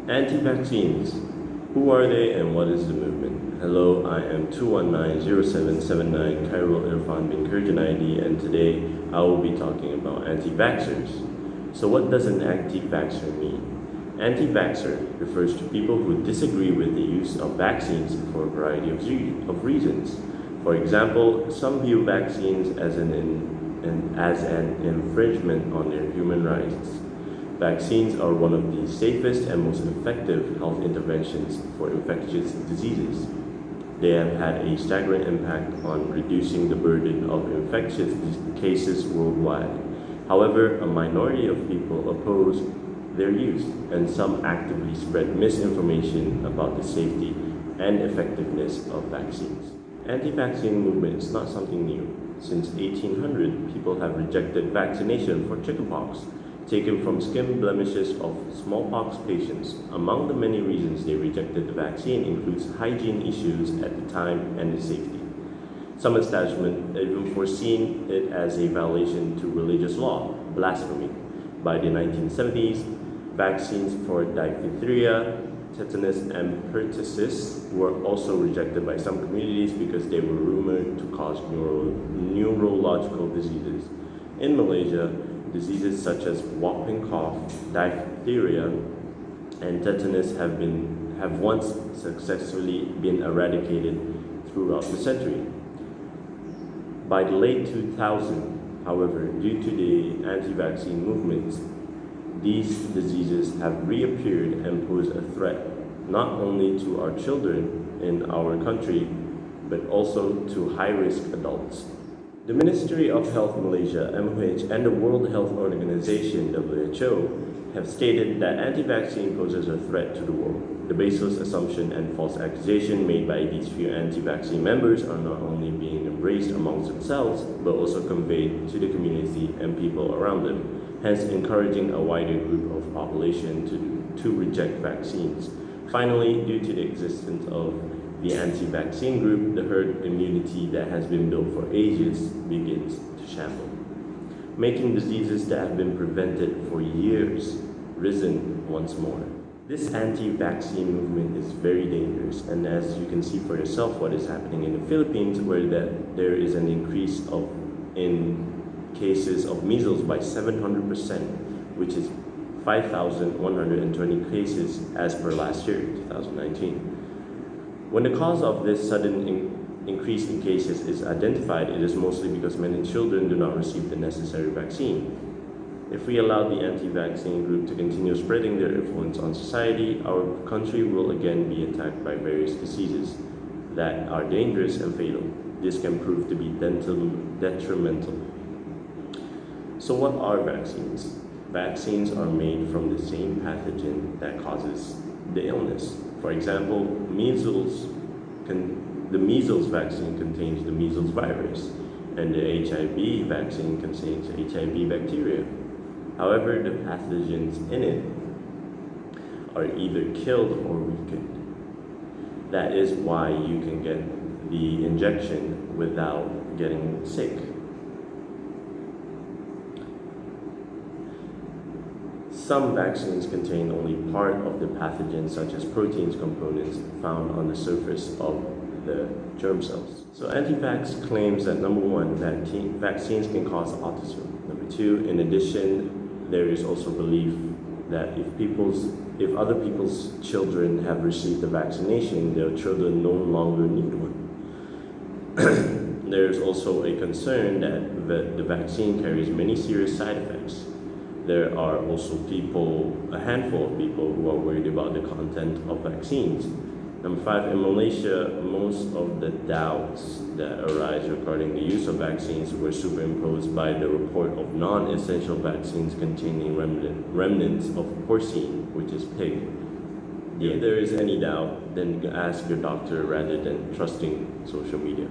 Anti-vaccines. Who are they and what is the movement? Hello, I am 2190779 Khairul Irfan bin Khir Junaidi, and today I will be talking about anti-vaxxers. So what does an anti-vaxxer mean? Anti-vaxxer refers to people who disagree with the use of vaccines for a variety of reasons. For example, some view vaccines as an infringement on their human rights. Vaccines are one of the safest and most effective health interventions for infectious diseases. They have had a staggering impact on reducing the burden of infectious cases worldwide. However, a minority of people oppose their use, and some actively spread misinformation about the safety and effectiveness of vaccines. Anti-vaccine movement is not something new. Since 1800, people have rejected vaccination for chickenpox, taken from skin blemishes of smallpox patients. Among the many reasons they rejected the vaccine includes hygiene issues at the time and the safety. Some establishments even foreseen it as a violation to religious law, blasphemy. By the 1970s, vaccines for diphtheria, tetanus, and pertussis were also rejected by some communities because they were rumored to cause neurological diseases. In Malaysia, diseases such as whooping cough, diphtheria, and tetanus have once successfully been eradicated throughout the century. By the late 2000s, however, due to the anti-vaccine movements, these diseases have reappeared and pose a threat not only to our children in our country, but also to high-risk adults. The Ministry of Health Malaysia, MOH, and the World Health Organization, WHO, have stated that anti-vaccine poses a threat to the world. The baseless assumption and false accusation made by these few anti-vaccine members are not only being embraced amongst themselves, but also conveyed to the community and people around them, hence encouraging a wider group of population to reject vaccines. Finally, due to the existence of the anti-vaccine group, the herd immunity that has been built for ages begins to shamble, making diseases that have been prevented for years risen once more. This anti-vaccine movement is very dangerous, and as you can see for yourself what is happening in the Philippines, where there is an increase in cases of measles by 700%, which is 5,120 cases as per last year, 2019. When the cause of this sudden increase in cases is identified, it is mostly because many children do not receive the necessary vaccine. If we allow the anti-vaccine group to continue spreading their influence on society, our country will again be attacked by various diseases that are dangerous and fatal. This can prove to be detrimental. So what are vaccines? Vaccines are made from the same pathogen that causes the illness. For example, the measles vaccine contains the measles virus, and the HIV vaccine contains HIV bacteria. However, the pathogens in it are either killed or weakened. That is why you can get the injection without getting sick. Some vaccines contain only part of the pathogen, such as proteins components found on the surface of the germ cells. So anti-vax claims that number one, vaccines can cause autism. Number two, in addition, there is also belief that if other people's children have received the vaccination, their children no longer need one. There is also a concern that the vaccine carries many serious side effects. There are also a handful of people who are worried about the content of vaccines. Number five, in Malaysia, most of the doubts that arise regarding the use of vaccines were superimposed by the report of non-essential vaccines containing remnants of porcine, which is pig. If there is any doubt, then ask your doctor rather than trusting social media.